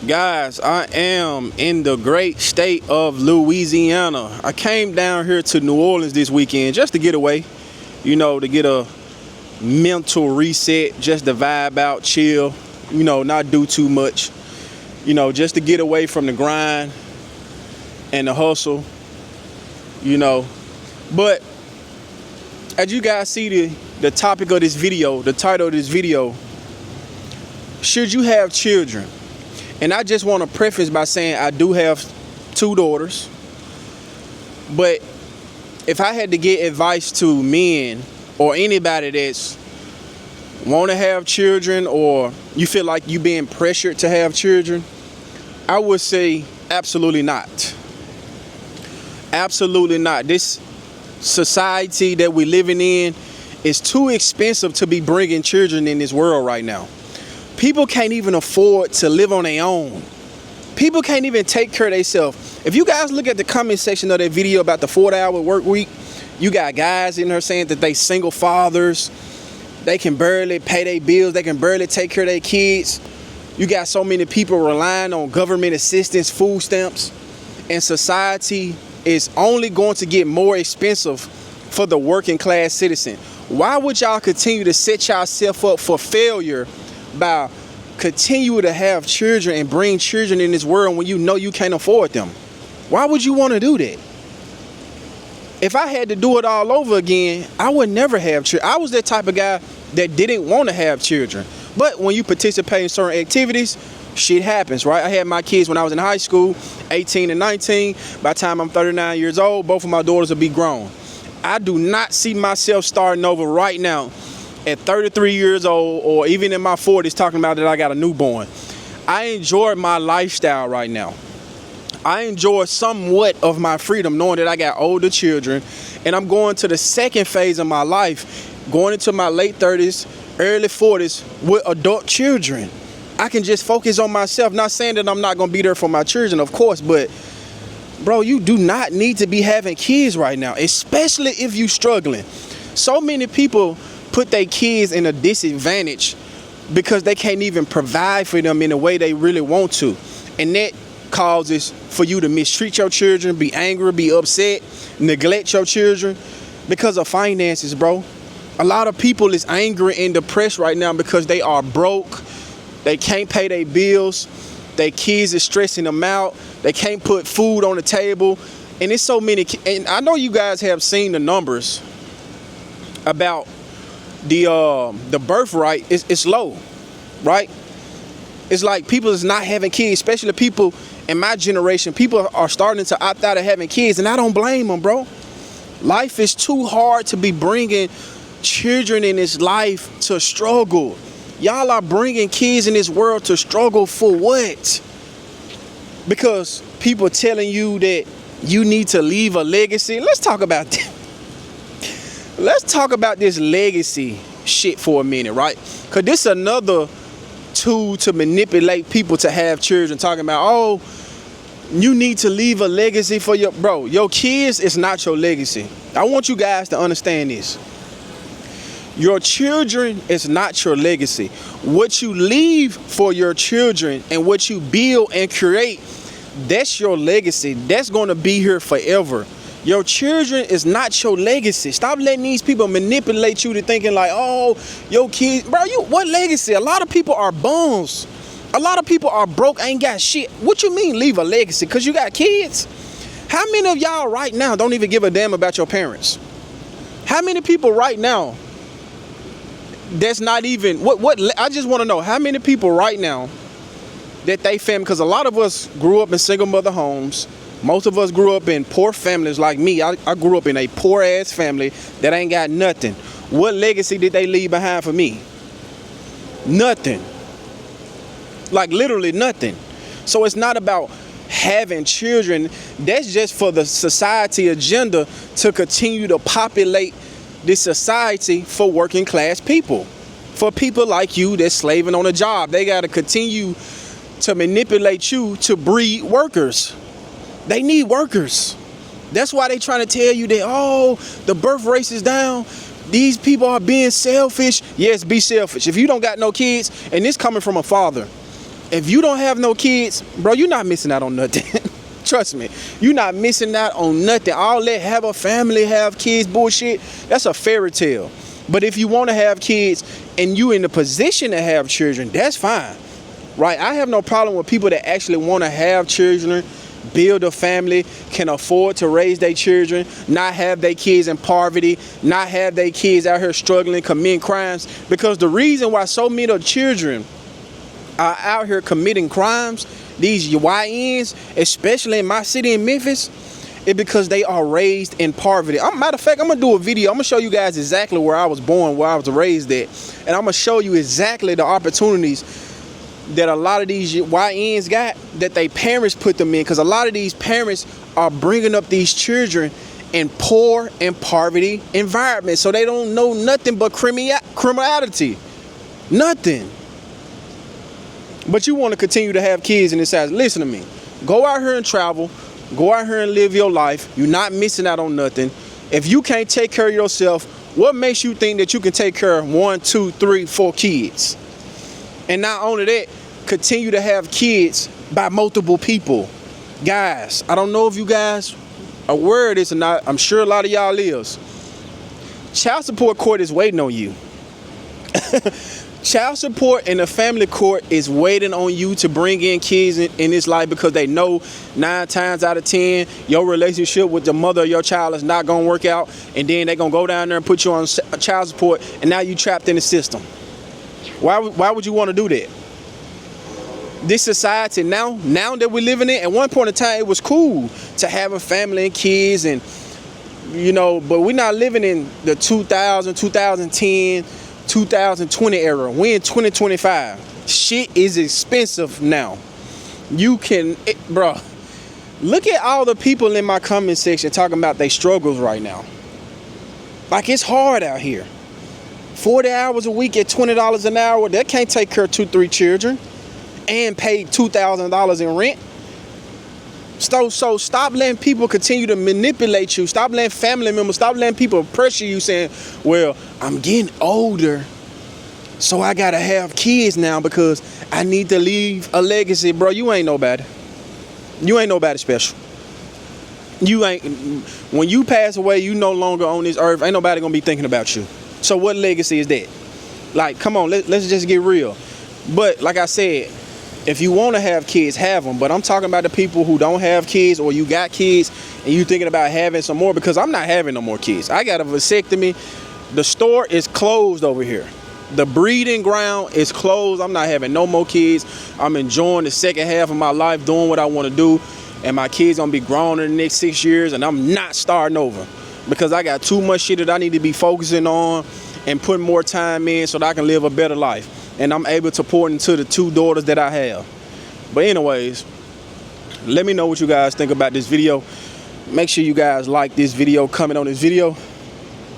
Guys, I am in the great state of Louisiana. I came down here to New Orleans this weekend just to get away, to get a mental reset, just to vibe out, chill, not do too much, just to get away from the grind and the hustle, you know. But as you guys see the topic of this video, the title of this video, should you have children? And I just want to preface by saying I do have two daughters. But if I had to give advice to men or anybody that's want to have children, or you feel like you being pressured to have children, I would say absolutely not. Absolutely not. This society that we're living in is too expensive to be bringing children in this world right now. People can't even afford to live on their own. People can't even take care of themselves. If you guys look at the comment section of that video about the 40-hour work week, you got guys in there saying that they single fathers. They can barely pay their bills. They can barely take care of their kids. You got so many people relying on government assistance, food stamps, and society is only going to get more expensive for the working class citizen. Why would y'all continue to set yourself up for failure by continue to have children and bring children in this world when you know you can't afford them? Why would you want to do that? If I had to do it all over again, I would never have children. I was that type of guy that didn't want to have children. But when you participate in certain activities, shit happens, right? I had my kids when I was in high school, 18 and 19. By the time I'm 39 years old, both of my daughters will be grown. I do not see myself starting over right now at 33 years old, or even in my 40s, talking about that I got a newborn. I enjoy my lifestyle right now. I enjoy somewhat of my freedom knowing that I got older children, and I'm going to the second phase of my life, going into my late 30s, early 40s with adult children. I can just focus on myself. Not saying that I'm not going to be there for my children, of course, but bro, you do not need to be having kids right now, especially if you're struggling. So many people put their kids in a disadvantage because they can't even provide for them in the way they really want to. And that causes for you to mistreat your children, be angry, be upset, neglect your children because of finances, bro. A lot of people is angry and depressed right now because they are broke. They can't pay their bills. Their kids is stressing them out. They can't put food on the table. And it's so many. And I know you guys have seen the numbers about the birth rate is low, right? It's like people is not having kids, especially people in my generation. People are starting to opt out of having kids, and I don't blame them, bro. Life is too hard to be bringing children in this life to struggle. Y'all are bringing kids in this world to struggle for what? Because people telling you that you need to leave a legacy. Let's talk about that. Let's talk about this legacy shit for a minute, right? Because this is another tool to manipulate people to have children, talking about, oh, you need to leave a legacy for your kids is not your legacy. I want you guys to understand this. Your children is not your legacy. What you leave for your children and what you build and create, that's your legacy. That's going to be here forever. Your children is not your legacy. Stop letting these people manipulate you to thinking like, oh, your kids, bro, what legacy? A lot of people are bums. A lot of people are broke, ain't got shit. What you mean leave a legacy? Because you got kids? How many of y'all right now don't even give a damn about your parents? How many people right now that's not even, I just want to know, how many people right now that they family, because a lot of us grew up in single mother homes. Most of us grew up in poor families like me. I grew up in a poor ass family that ain't got nothing. What legacy did they leave behind for me? Nothing. Like literally nothing. So it's not about having children. That's just for the society agenda to continue to populate this society for working class people. For people like you that's slaving on a job. They got to continue to manipulate you to breed workers. They need workers. That's why they trying to tell you that, oh, the birth rate is down. These people are being selfish. Yes, be selfish. If you don't got no kids, and this coming from a father, if you don't have no kids, bro, you're not missing out on nothing. Trust me, you're not missing out on nothing. All that have a family, have kids bullshit, that's a fairy tale. But if you want to have kids and you in the position to have children, that's fine, right? I have no problem with people that actually want to have children, build a family, can afford to raise their children, not have their kids in poverty, not have their kids out here struggling, committing crimes. Because the reason why so many of children are out here committing crimes, these YNs, especially in my city in Memphis, is because they are raised in poverty. Matter of fact, I'm gonna do a video. I'm gonna show you guys exactly where I was born, where I was raised at, and I'm gonna show you exactly the opportunities that a lot of these YNs got, that they parents put them in. Because a lot of these parents are bringing up these children in poor and poverty environments, so they don't know nothing but criminality, nothing. But you want to continue to have kids in this house. Listen to me. Go out here and travel. Go out here and live your life. You're not missing out on nothing. If you can't take care of yourself, what makes you think that you can take care of 1, 2, 3, 4 kids? And not only that, continue to have kids by multiple people. Guys, I don't know if you guys are aware of this or not. I'm sure a lot of y'all is. Child support court is waiting on you. Child support and the family court is waiting on you to bring in kids in this life, because they know 9 times out of 10 your relationship with the mother of your child is not going to work out, and then they're going to go down there and put you on child support, and now you trapped in the system. Why would you want to do that? This society now that we're living in, at one point in time it was cool to have a family and kids, and you know, but we're not living in the 2000, 2010, 2020 era. We're in 2025. Shit is expensive now. Bro, look at all the people in my comment section talking about their struggles right now. Like, it's hard out here. 40 hours a week at $20 an hour, that can't take care of 2-3 children and pay $2,000 in rent. So stop letting people continue to manipulate you. Stop letting family members, stop letting people pressure you saying, well, I'm getting older, so I gotta have kids now because I need to leave a legacy. Bro, you ain't nobody. You ain't nobody special. You ain't, when you pass away, you no longer on this earth. Ain't nobody gonna be thinking about you. So what legacy is that? Like, come on, let's just get real. But like I said, if you want to have kids, have them. But I'm talking about the people who don't have kids, or you got kids and you thinking about having some more, because I'm not having no more kids. I got a vasectomy. The store is closed over here. The breeding ground is closed. I'm not having no more kids. I'm enjoying the second half of my life doing what I want to do. And my kids gonna be grown in the next 6 years, and I'm not starting over, because I got too much shit that I need to be focusing on and putting more time in so that I can live a better life. And I'm able to pour into the 2 daughters that I have. But anyways, let me know what you guys think about this video. Make sure you guys like this video, comment on this video.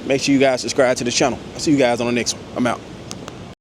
Make sure you guys subscribe to the channel. I'll see you guys on the next one. I'm out.